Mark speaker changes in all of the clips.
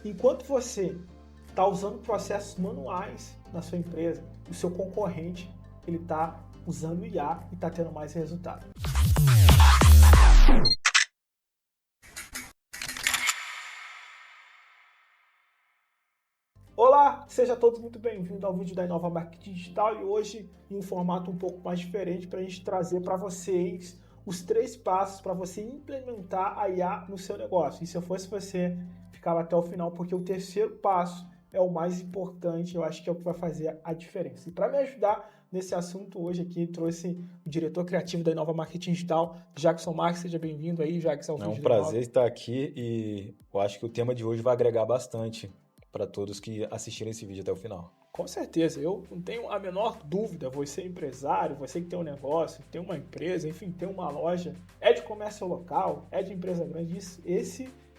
Speaker 1: enquanto você está usando processos manuais na sua empresa, o seu concorrente ele está usando IA e está tendo mais resultado. Olá, seja todos muito bem-vindos ao vídeo da Inova Marketing Digital e hoje em um formato um pouco mais diferente para a gente trazer para vocês os 3 passos para você implementar a IA no seu negócio. E se eu fosse você, ficava até o final, porque o terceiro passo é o mais importante, eu acho que é o que vai fazer a diferença. E para me ajudar nesse assunto hoje aqui, trouxe o diretor criativo da Inova Marketing Digital, Jackson Marques. Seja bem-vindo aí, Jackson.
Speaker 2: É um prazer estar aqui e eu acho que o tema de hoje vai agregar bastante para todos que assistiram esse vídeo até o final.
Speaker 1: Com certeza, eu não tenho a menor dúvida, você é empresário, você que tem um negócio, tem uma empresa, enfim, tem uma loja, é de comércio local, é de empresa grande,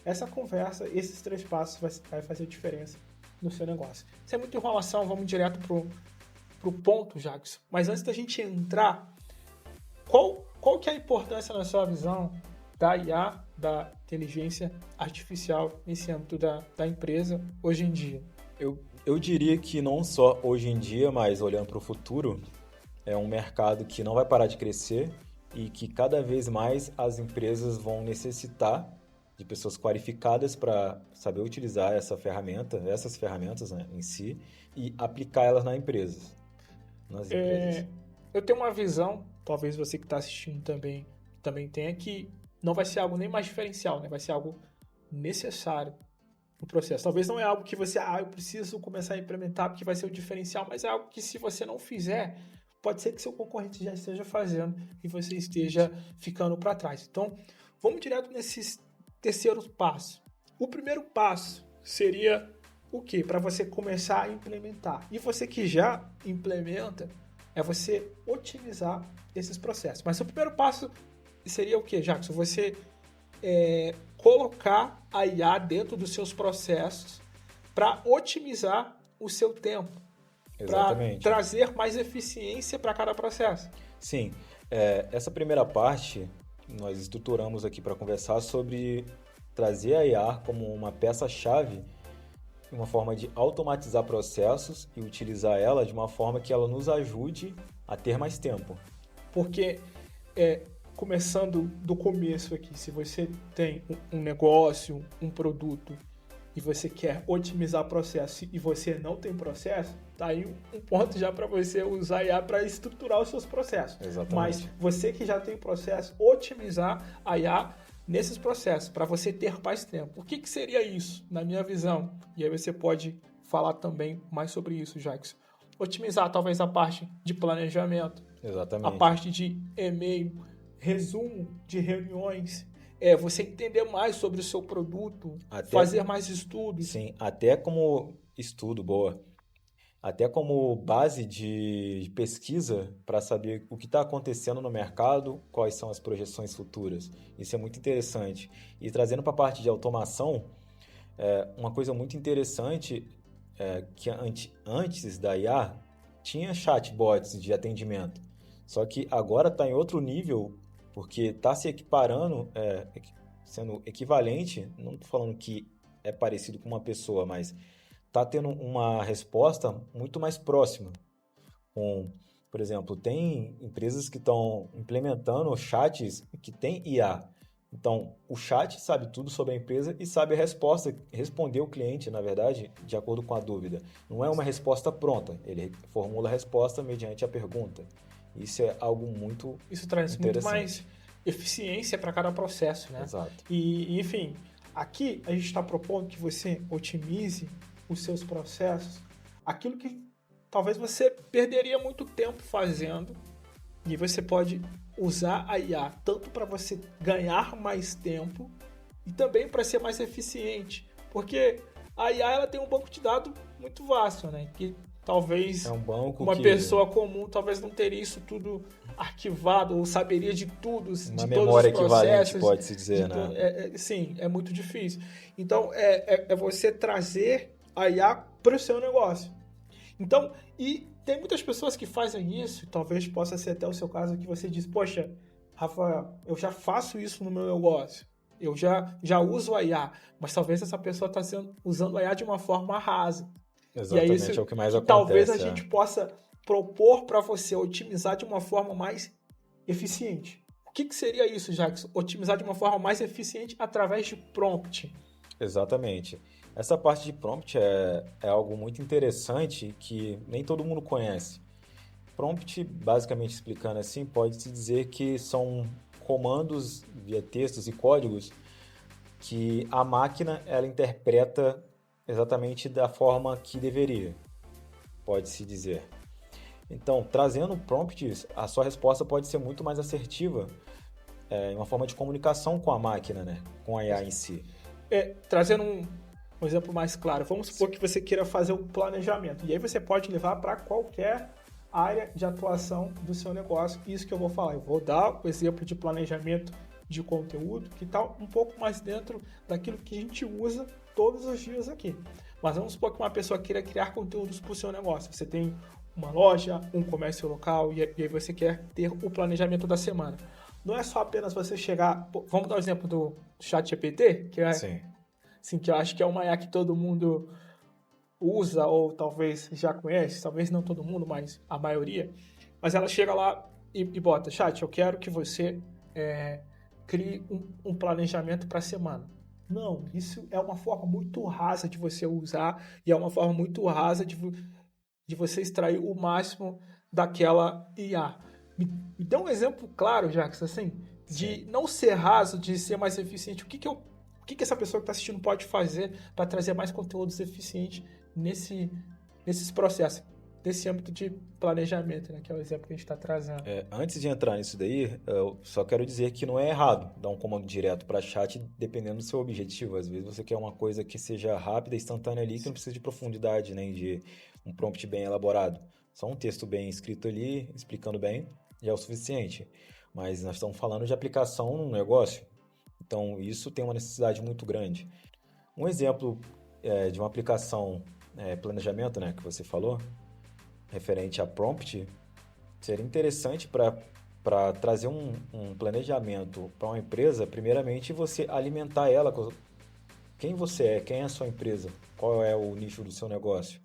Speaker 1: essa conversa, esses 3 passos vai fazer diferença no seu negócio. Sem muita enrolação, vamos direto pro ponto, Jackson. Mas antes da gente entrar, qual que é a importância na sua visão da IA, da inteligência artificial nesse âmbito da empresa hoje em dia?
Speaker 2: Eu diria que não só hoje em dia, mas olhando para o futuro, é um mercado que não vai parar de crescer e que cada vez mais as empresas vão necessitar de pessoas qualificadas para saber utilizar essas ferramentas, né, em si, e aplicar elas nas empresas.
Speaker 1: Eu tenho uma visão, talvez você que está assistindo também tenha, que não vai ser algo nem mais diferencial, né? Vai ser algo necessário no processo. Talvez não é algo que você, eu preciso começar a implementar porque vai ser o diferencial, mas é algo que se você não fizer, pode ser que seu concorrente já esteja fazendo e você esteja ficando para trás. Então, vamos direto nesses terceiros passos. O primeiro passo seria o quê? Para você começar a implementar. E você que já implementa, é você otimizar esses processos. Mas o primeiro passo seria o quê, Jackson? Você colocar a IA dentro dos seus processos para otimizar o seu tempo. Para trazer mais eficiência para cada processo.
Speaker 2: Sim. Essa primeira parte, nós estruturamos aqui para conversar sobre trazer a IA como uma peça-chave, uma forma de automatizar processos e utilizar ela de uma forma que ela nos ajude a ter mais tempo.
Speaker 1: Porque, começando do começo aqui, se você tem um negócio, um produto, e você quer otimizar processo e você não tem processo, tá aí um ponto já para você usar a IA para estruturar os seus processos.
Speaker 2: Exatamente.
Speaker 1: Mas você que já tem processo, otimizar a IA nesses processos, para você ter mais tempo. O que seria isso, na minha visão? E aí você pode falar também mais sobre isso, Jackson. Otimizar talvez a parte de planejamento.
Speaker 2: Exatamente.
Speaker 1: A parte de e-mail, resumo de reuniões, você entender mais sobre o seu produto, fazer mais estudos.
Speaker 2: Sim, até como estudo, boa. Até como base de pesquisa para saber o que está acontecendo no mercado, quais são as projeções futuras. Isso é muito interessante. E trazendo para a parte de automação, uma coisa muito interessante é que antes da IA tinha chatbots de atendimento. Só que agora está em outro nível, porque está se equiparando, sendo equivalente, não estou falando que é parecido com uma pessoa, mas está tendo uma resposta muito mais próxima. Por exemplo, tem empresas que estão implementando chats que tem IA. Então, o chat sabe tudo sobre a empresa e sabe a resposta, responder o cliente, na verdade, de acordo com a dúvida. Não é uma resposta pronta, ele formula a resposta mediante a pergunta. Isso é algo muito
Speaker 1: Isso traz muito mais eficiência para cada processo, né?
Speaker 2: Exato.
Speaker 1: E, enfim, aqui a gente está propondo que você otimize os seus processos, aquilo que talvez você perderia muito tempo fazendo, e você pode usar a IA tanto para você ganhar mais tempo e também para ser mais eficiente, porque a IA ela tem um banco de dados muito vasto, né? Que talvez uma pessoa comum talvez não teria isso tudo arquivado ou saberia de tudo, de todos os processos.
Speaker 2: Uma memória equivalente, pode-se dizer, né?
Speaker 1: Sim, é muito difícil. Então, é você trazer a IA para o seu negócio. Então, e tem muitas pessoas que fazem isso, talvez possa ser até o seu caso, que você diz, poxa, Rafael, eu já faço isso no meu negócio. eu já uso a IA, mas talvez essa pessoa está usando a IA de uma forma rasa.
Speaker 2: Exatamente,
Speaker 1: E é isso
Speaker 2: é o que mais
Speaker 1: que talvez a
Speaker 2: acontece.
Speaker 1: gente possa propor para você otimizar de uma forma mais eficiente. O que seria isso, Jackson? Otimizar de uma forma mais eficiente através de prompt.
Speaker 2: Exatamente. Essa parte de prompt é algo muito interessante que nem todo mundo conhece. Prompt, basicamente explicando assim, pode-se dizer que são comandos via textos e códigos que a máquina ela interpreta exatamente da forma que deveria, pode-se dizer. Então, trazendo prompts, a sua resposta pode ser muito mais assertiva, em uma forma de comunicação com a máquina, né? Com a IA em si.
Speaker 1: Trazendo um exemplo mais claro, vamos supor que você queira fazer um planejamento, e aí você pode levar para qualquer área de atuação do seu negócio. Isso que eu vou falar. Eu vou dar o exemplo de planejamento de conteúdo, que está um pouco mais dentro daquilo que a gente usa todos os dias aqui. Mas vamos supor que uma pessoa queira criar conteúdos para o seu negócio. Você tem uma loja, um comércio local, e aí você quer ter o planejamento da semana. Não é só apenas você chegar... Vamos dar o exemplo do ChatGPT, que é,
Speaker 2: Sim.
Speaker 1: assim, que eu acho que é uma IA que todo mundo usa ou talvez já conhece, talvez não todo mundo, mas a maioria. Mas ela chega lá e bota: chat, eu quero que você crie um planejamento para a semana. Não, isso é uma forma muito rasa de você usar e é uma forma muito rasa de você extrair o máximo daquela IA. Me dê um exemplo claro, Jackson, assim, de não ser raso, de ser mais eficiente. O que essa pessoa que está assistindo pode fazer para trazer mais conteúdos eficientes nesses processos, nesse âmbito de planejamento, né, que é o exemplo que a gente está trazendo.
Speaker 2: Antes de entrar nisso daí, eu só quero dizer que não é errado dar um comando direto para chat dependendo do seu objetivo. Às vezes você quer uma coisa que seja rápida, instantânea ali, que não precisa de profundidade, nem de um prompt bem elaborado. Só um texto bem escrito ali, explicando bem, já é o suficiente. Mas nós estamos falando de aplicação num negócio, então isso tem uma necessidade muito grande. Um exemplo de uma aplicação planejamento, né, que você falou, referente a prompt, seria interessante para trazer um planejamento para uma empresa. Primeiramente, você alimentar ela com quem você é, quem é a sua empresa, qual é o nicho do seu negócio.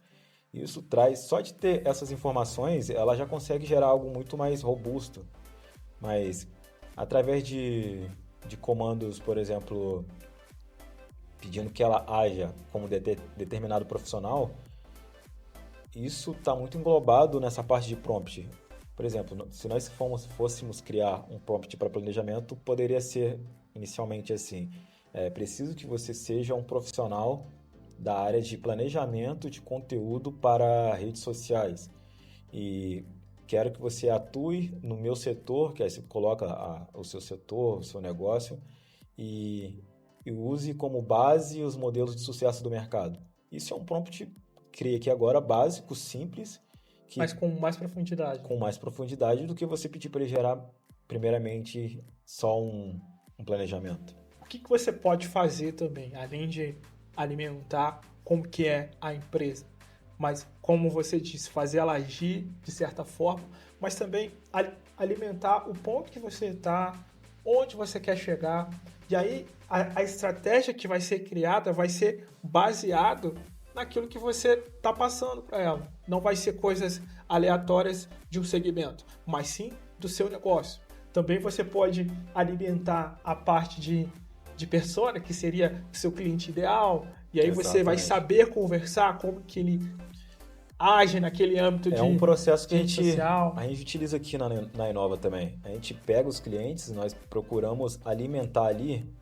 Speaker 2: Isso traz, só de ter essas informações, ela já consegue gerar algo muito mais robusto. Mas através de comandos, por exemplo, pedindo que ela haja como determinado profissional, isso está muito englobado nessa parte de prompt. Por exemplo, se nós fôssemos criar um prompt para planejamento, poderia ser inicialmente assim: preciso que você seja um profissional da área de planejamento de conteúdo para redes sociais e quero que você atue no meu setor, que aí você coloca o seu setor, o seu negócio e use como base os modelos de sucesso do mercado. Isso é um prompt, criei aqui agora, básico, simples,
Speaker 1: mas com mais profundidade.
Speaker 2: Com mais profundidade do que você pedir para ele gerar, primeiramente, só um planejamento.
Speaker 1: O que você pode fazer também, além de alimentar como que é a empresa? Mas, como você disse, fazer ela agir de certa forma, mas também alimentar o ponto que você está, onde você quer chegar. E aí, a estratégia que vai ser criada vai ser baseado naquilo que você está passando para ela. Não vai ser coisas aleatórias de um segmento, mas sim do seu negócio. Também você pode alimentar a parte de persona, que seria o seu cliente ideal, e aí você vai saber conversar, como que ele age naquele âmbito de
Speaker 2: um processo que a gente utiliza aqui na Inova também. A gente pega os clientes, nós procuramos alimentar ali.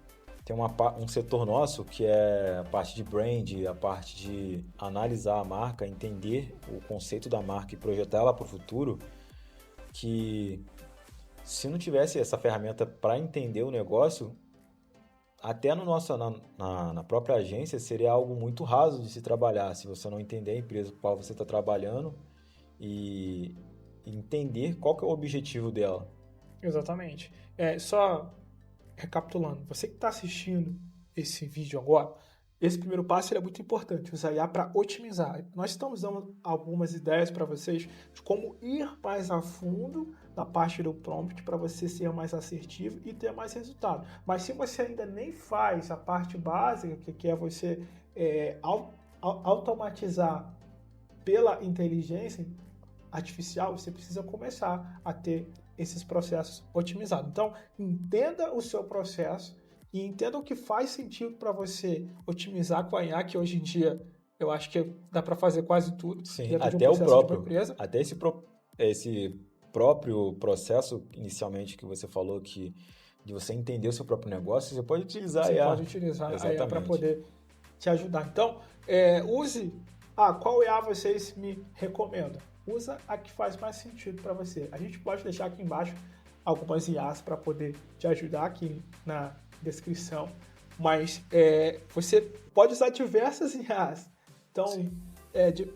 Speaker 2: Tem um setor nosso que é a parte de brand, a parte de analisar a marca, entender o conceito da marca e projetar ela para o futuro, que se não tivesse essa ferramenta para entender o negócio, até na própria agência seria algo muito raso de se trabalhar, se você não entender a empresa com a qual você está trabalhando e entender qual que é o objetivo dela.
Speaker 1: Exatamente. Só recapitulando, você que está assistindo esse vídeo agora, esse primeiro passo ele é muito importante, usar IA para otimizar. Nós estamos dando algumas ideias para vocês de como ir mais a fundo na parte do prompt para você ser mais assertivo e ter mais resultado. Mas se você ainda nem faz a parte básica, que é você automatizar pela inteligência artificial, você precisa começar a ter esses processos otimizados. Então, entenda o seu processo e entenda o que faz sentido para você otimizar com a IA, que hoje em dia eu acho que dá para fazer quase tudo.
Speaker 2: Sim, até o próprio, até esse próprio processo inicialmente que você falou que de você entender o seu próprio negócio, você pode utilizar a IA.
Speaker 1: Você pode utilizar a IA para poder te ajudar. Então, use... qual IA vocês me recomendam? Usa a que faz mais sentido para você. A gente pode deixar aqui embaixo algumas IAs para poder te ajudar aqui na descrição. Mas você pode usar diversas IAs. Então,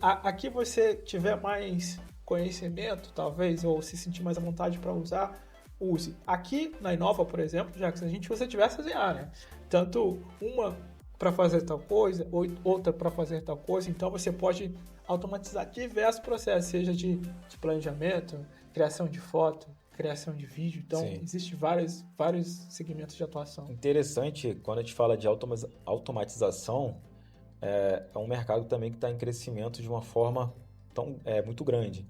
Speaker 1: aqui você tiver mais conhecimento, talvez, ou se sentir mais à vontade para usar, use. Aqui na Inova, por exemplo, Jackson, a gente usa diversas IAs, né? Tanto uma para fazer tal coisa, outra para fazer tal coisa. Então, você pode automatizar diversos processos, seja de planejamento, criação de foto, criação de vídeo. Então, existem vários segmentos de atuação.
Speaker 2: Interessante, quando a gente fala de automatização, é um mercado também que está em crescimento de uma forma muito grande.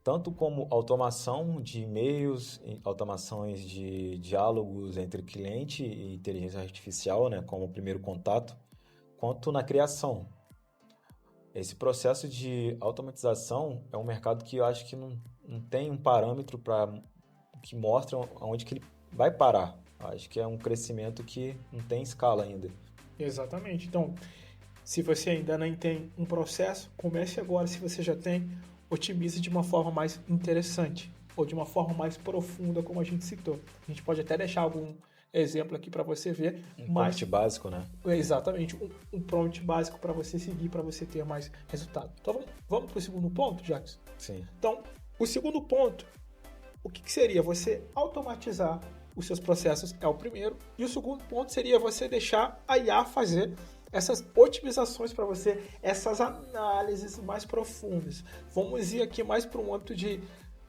Speaker 2: Tanto como automação de e-mails, automações de diálogos entre cliente e inteligência artificial, né, como o primeiro contato, quanto na criação. Esse processo de automatização é um mercado que eu acho que não tem um parâmetro que mostra onde que ele vai parar. Eu acho que é um crescimento que não tem escala ainda.
Speaker 1: Exatamente. Então, se você ainda não tem um processo, comece agora. Se você já tem, otimize de uma forma mais interessante ou de uma forma mais profunda, como a gente citou. A gente pode até deixar algum exemplo aqui para você ver.
Speaker 2: Prompt básico, né?
Speaker 1: Exatamente, um prompt básico para você seguir, para você ter mais resultado. Então vamos para o segundo ponto, Jackson?
Speaker 2: Sim.
Speaker 1: Então, o segundo ponto, o que seria? Você automatizar os seus processos é o primeiro. E o segundo ponto seria você deixar a IA fazer essas otimizações para você, essas análises mais profundas. Vamos ir aqui mais para um âmbito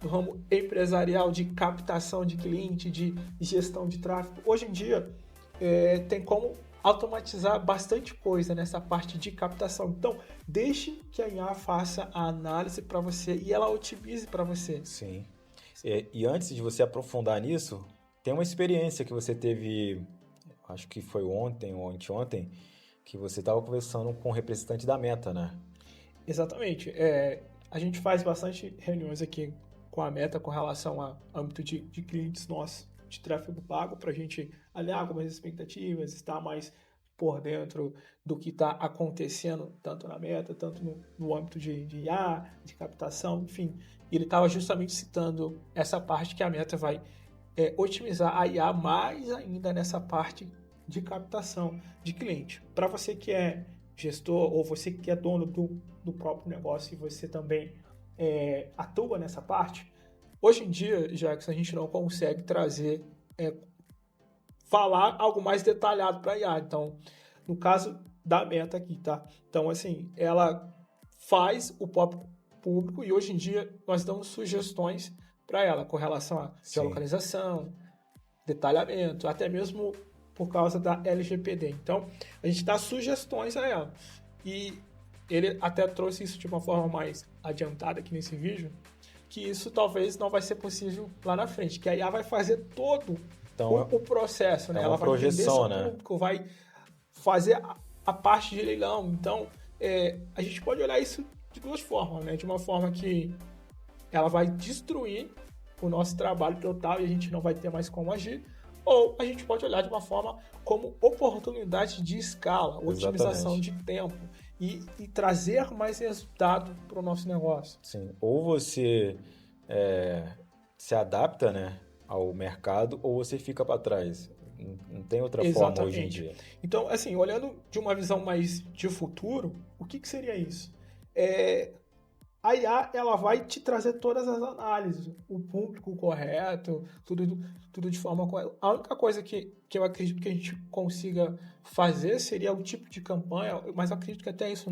Speaker 1: do ramo empresarial, de captação de cliente, de gestão de tráfego. Hoje em dia, tem como automatizar bastante coisa nessa parte de captação. Então, deixe que a IA faça a análise para você e ela otimize para você.
Speaker 2: Sim. E antes de você aprofundar nisso, tem uma experiência que você teve, acho que foi ontem ou anteontem, que você estava conversando com o representante da Meta, né?
Speaker 1: Exatamente. A gente faz bastante reuniões aqui com a Meta com relação a âmbito de clientes nossos de tráfego pago, para a gente alinhar algumas expectativas, estar mais por dentro do que está acontecendo, tanto na Meta, tanto no âmbito de IA, de captação, enfim. E ele estava justamente citando essa parte que a Meta vai otimizar a IA mais ainda nessa parte de captação de cliente. Para você que é gestor ou você que é dono do próprio negócio e você também atua nessa parte, hoje em dia, Jackson, a gente não consegue trazer, falar algo mais detalhado para a IA. Então, no caso da Meta aqui, tá? Então, assim, ela faz o próprio público e hoje em dia nós damos sugestões para ela com relação a geolocalização, detalhamento, até mesmo por causa da LGPD. Então, a gente dá sugestões a ela. E ele até trouxe isso de uma forma mais adiantada aqui nesse vídeo, que isso talvez não vai ser possível lá na frente, que a IA vai fazer todo o processo, né? Ela vai
Speaker 2: projeção,
Speaker 1: entender seu público, vai fazer a parte de leilão. Então, a gente pode olhar isso de duas formas, né? De uma forma que ela vai destruir o nosso trabalho total e a gente não vai ter mais como agir, ou a gente pode olhar de uma forma como oportunidade de escala, otimização de tempo e trazer mais resultado para o nosso negócio.
Speaker 2: Sim, ou você se adapta, né, ao mercado, ou você fica para trás. Não tem outra forma hoje em dia.
Speaker 1: Então, assim, olhando de uma visão mais de futuro, o que seria isso? a IA ela vai te trazer todas as análises, o público correto, tudo de forma correta. A única coisa que eu acredito que a gente consiga fazer seria o tipo de campanha, mas eu acredito que até isso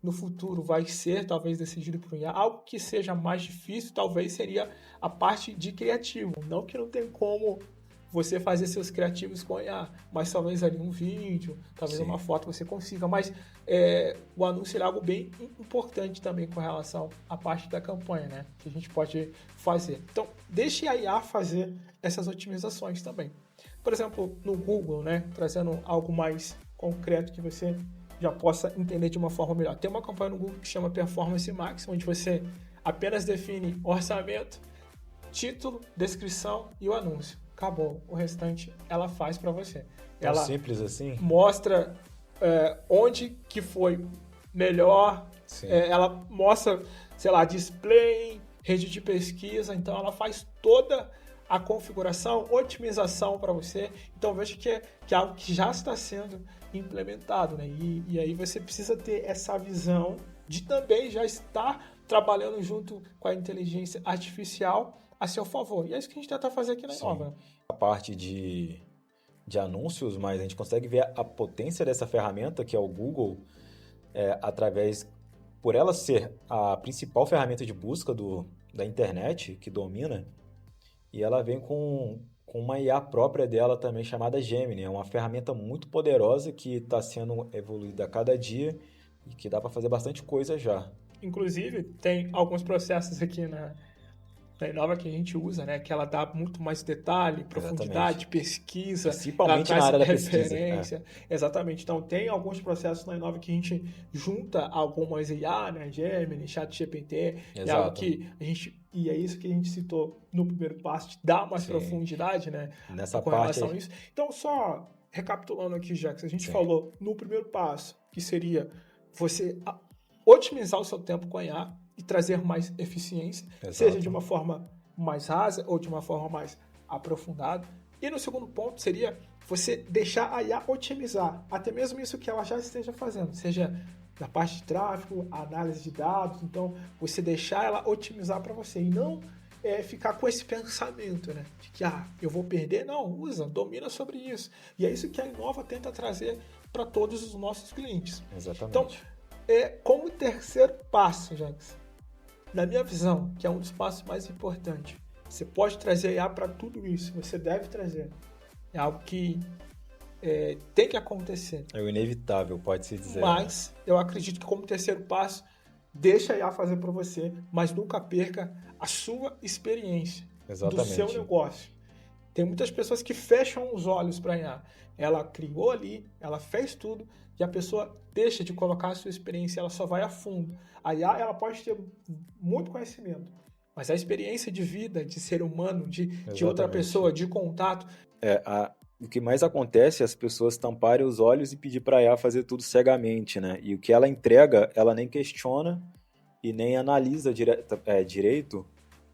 Speaker 1: no futuro vai ser talvez decidido por IA. Algo que seja mais difícil talvez seria a parte de criativo. Não que não tem como você fazer seus criativos com IA, mas talvez ali um vídeo, talvez uma foto você consiga, mas o anúncio é algo bem importante também com relação à parte da campanha, né? Que a gente pode fazer. Então, deixe a IA fazer essas otimizações também. Por exemplo, no Google, né? Trazendo algo mais concreto que você já possa entender de uma forma melhor. Tem uma campanha no Google que chama Performance Max, onde você apenas define orçamento, título, descrição e o anúncio. Acabou. O restante ela faz para você.
Speaker 2: Tão simples assim?
Speaker 1: Mostra onde que foi melhor. Ela mostra, sei lá, display, rede de pesquisa. Então, ela faz toda a configuração, otimização para você. Então, veja que é algo que já está sendo implementado, né? E aí você precisa ter essa visão de também já estar trabalhando junto com a inteligência artificial a seu favor. E é isso que a gente tenta fazer aqui na Inova.
Speaker 2: A parte de anúncios, mas a gente consegue ver a potência dessa ferramenta, que é o Google, por ela ser a principal ferramenta de busca da internet, que domina, e ela vem com uma IA própria dela também, chamada Gemini. É uma ferramenta muito poderosa que está sendo evoluída a cada dia e que dá para fazer bastante coisa já.
Speaker 1: Inclusive, tem alguns processos aqui na Inova que a gente usa, né? Que ela dá muito mais detalhe, profundidade, pesquisa.
Speaker 2: Principalmente na área da
Speaker 1: referência.
Speaker 2: Pesquisa.
Speaker 1: Exatamente. Então, tem alguns processos na Inova que a gente junta algumas IA, né? Gemini, ChatGPT. É algo que a gente... E é isso que a gente citou no primeiro passo, de dar mais profundidade, né?
Speaker 2: Nessa
Speaker 1: com
Speaker 2: parte
Speaker 1: relação a isso. Então, só recapitulando aqui, Jax, a gente falou no primeiro passo, que seria você otimizar o seu tempo com a IA e trazer mais eficiência, seja de uma forma mais rasa ou de uma forma mais aprofundada. E no segundo ponto seria você deixar a IA otimizar, até mesmo isso que ela já esteja fazendo, seja na parte de tráfego, análise de dados, então você deixar ela otimizar para você e não ficar com esse pensamento, né, de que eu vou perder. Não, domina sobre isso. E é isso que a Inova tenta trazer para todos os nossos clientes.
Speaker 2: Exatamente.
Speaker 1: Então, como terceiro passo, Jax, na minha visão, que é um dos passos mais importantes, você pode trazer IA para tudo isso, você deve trazer. É algo que tem que acontecer.
Speaker 2: É o inevitável, pode-se dizer.
Speaker 1: Mas eu acredito que como terceiro passo, deixa a IA fazer para você, mas nunca perca a sua experiência do seu negócio. Tem muitas pessoas que fecham os olhos para a IA. Ela criou ali, ela fez tudo, e a pessoa deixa de colocar a sua experiência, ela só vai a fundo. A IA ela pode ter muito conhecimento, mas a experiência de vida, de ser humano, de outra pessoa, de contato...
Speaker 2: O que mais acontece é as pessoas tamparem os olhos e pedir para a IA fazer tudo cegamente, né? E o que ela entrega, ela nem questiona e nem analisa direito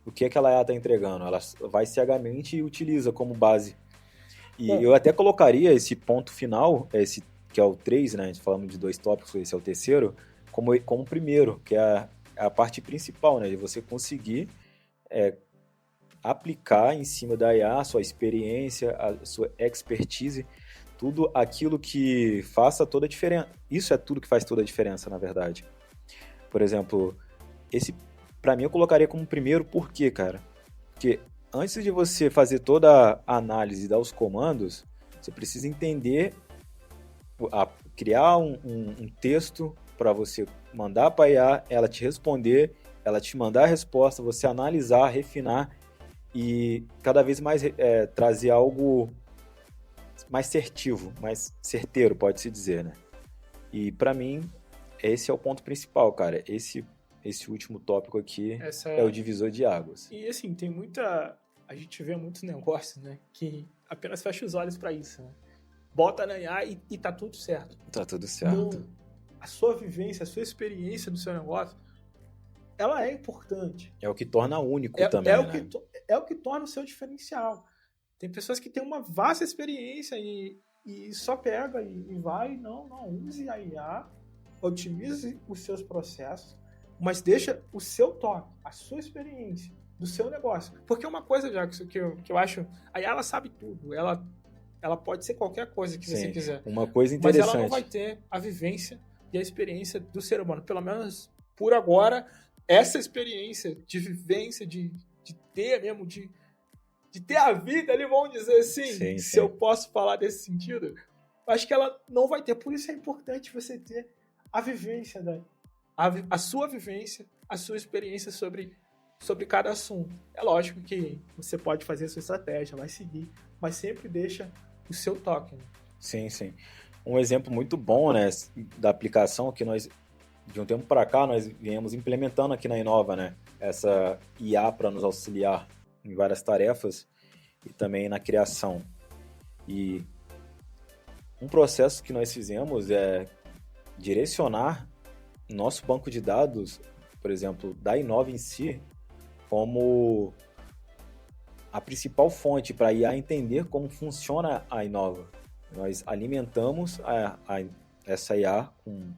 Speaker 2: o que aquela IA está entregando. Ela vai cegamente e utiliza como base. E eu até colocaria esse ponto final, esse que é o 3, né? A gente falamos de 2 tópicos, esse é o terceiro, como primeiro, que é a parte principal, né? De você conseguir aplicar em cima da IA a sua experiência, a sua expertise, tudo aquilo que faça toda a diferença. Isso é tudo que faz toda a diferença, na verdade. Por exemplo, esse, para mim, eu colocaria como primeiro. Por quê, cara? Porque antes de você fazer toda a análise e dar os comandos, você precisa entender, criar um texto para você mandar para a IA, ela te responder, ela te mandar a resposta, você analisar, refinar e cada vez mais trazer algo mais assertivo, mais certeiro, pode-se dizer, né? E para mim, esse é o ponto principal, cara. Esse último tópico aqui é o divisor de águas.
Speaker 1: E assim, a gente vê muitos negócios, né, que apenas fecha os olhos para isso, né? Bota na IA e tá tudo certo.
Speaker 2: Tá tudo certo.
Speaker 1: Não, a sua vivência, a sua experiência do seu negócio, ela é importante.
Speaker 2: É o que torna único também, né?
Speaker 1: É o que torna o seu diferencial. Tem pessoas que têm uma vasta experiência e só pega e vai. Não, use a IA, otimize os seus processos, mas deixa o seu toque, a sua experiência, do seu negócio. Porque uma coisa, Jackson, que eu acho, aí ela sabe tudo, ela pode ser qualquer coisa que você quiser.
Speaker 2: Uma coisa
Speaker 1: Mas
Speaker 2: interessante.
Speaker 1: ela não vai ter a vivência e a experiência do ser humano. Pelo menos, por agora, essa experiência de vivência, de ter mesmo, de ter a vida ali, vamos dizer assim, se eu posso falar desse sentido, acho que ela não vai ter. Por isso é importante você ter a vivência, a sua vivência, a sua experiência sobre cada assunto. É lógico que você pode fazer a sua estratégia, vai seguir, mas sempre deixa o seu toque. Né?
Speaker 2: Sim. Um exemplo muito bom, né, da aplicação que nós, de um tempo para cá, nós viemos implementando aqui na Inova, né, essa IA para nos auxiliar em várias tarefas e também na criação. E um processo que nós fizemos é direcionar nosso banco de dados, por exemplo, da Inova em si, como a principal fonte para a IA entender como funciona a Inova. Nós alimentamos essa IA com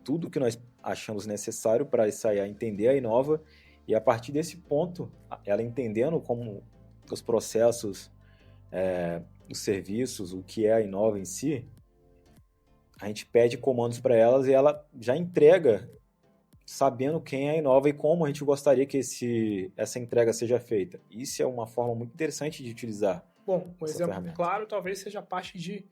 Speaker 2: tudo que nós achamos necessário para essa IA entender a Inova, e a partir desse ponto, ela entendendo como os processos, os serviços, o que é a Inova em si, a gente pede comandos para elas e ela já entrega sabendo quem é a Inova e como a gente gostaria que essa entrega seja feita. Isso é uma forma muito interessante de utilizar.
Speaker 1: Bom, um exemplo claro talvez seja a parte de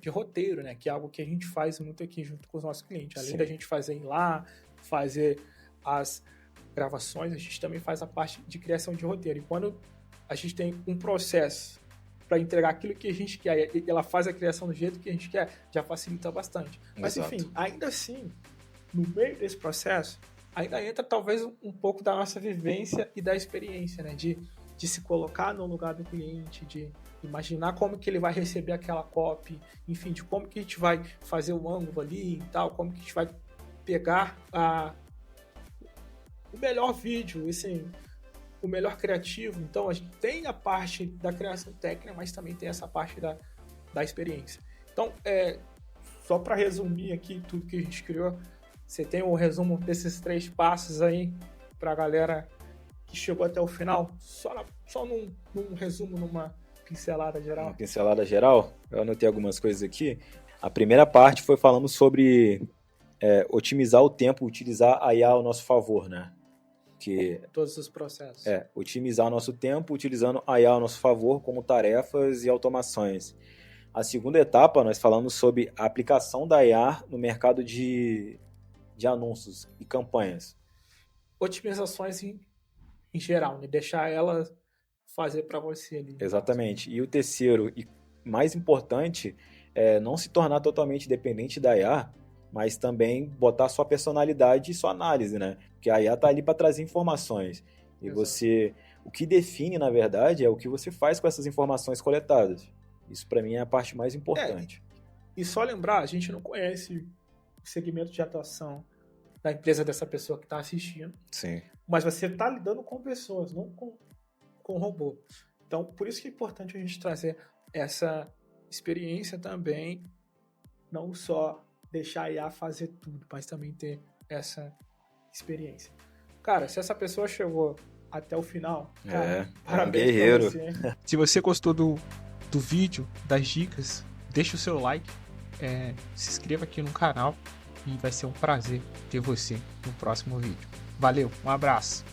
Speaker 1: roteiro, né? Que é algo que a gente faz muito aqui junto com os nossos clientes. Além da gente fazer ir lá, fazer as gravações, a gente também faz a parte de criação de roteiro. E quando a gente tem um processo para entregar aquilo que a gente quer e ela faz a criação do jeito que a gente quer, já facilita bastante. Mas, enfim, ainda assim, no meio desse processo, ainda entra talvez um pouco da nossa vivência e da experiência, né? De se colocar no lugar do cliente, de imaginar como que ele vai receber aquela copy, enfim, de como que a gente vai fazer o ângulo ali e tal, como que a gente vai pegar o melhor vídeo, assim, o melhor criativo. Então, a gente tem a parte da criação técnica, mas também tem essa parte da experiência. Então, só para resumir aqui tudo que a gente criou, você tem um resumo desses 3 passos aí para a galera que chegou até o final? Só num resumo, numa pincelada geral.
Speaker 2: Uma pincelada geral? Eu anotei algumas coisas aqui. A primeira parte foi falando sobre otimizar o tempo, utilizar a IA ao nosso favor, né?
Speaker 1: Todos os processos.
Speaker 2: Otimizar o nosso tempo utilizando a IA ao nosso favor como tarefas e automações. A segunda etapa, nós falamos sobre a aplicação da IA no mercado de anúncios e campanhas.
Speaker 1: Otimizações em geral, né? Deixar ela fazer para você ali.
Speaker 2: Exatamente. E o terceiro e mais importante é não se tornar totalmente dependente da IA, mas também botar sua personalidade e sua análise, né? Porque a IA está ali para trazer informações. E o que define, na verdade, é o que você faz com essas informações coletadas. Isso, para mim, é a parte mais importante.
Speaker 1: E só lembrar, a gente não conhece o segmento de atuação da empresa dessa pessoa que está assistindo.
Speaker 2: Sim.
Speaker 1: Mas você está lidando com pessoas, não com robô. Então, por isso que é importante a gente trazer essa experiência também, não só deixar a IA fazer tudo, mas também ter essa experiência. Cara, se essa pessoa chegou até o final, cara, parabéns
Speaker 2: guerreiro.
Speaker 1: pra você. Se você gostou do vídeo, das dicas, deixa o seu like, se inscreva aqui no canal e vai ser um prazer ter você no próximo vídeo. Valeu, um abraço!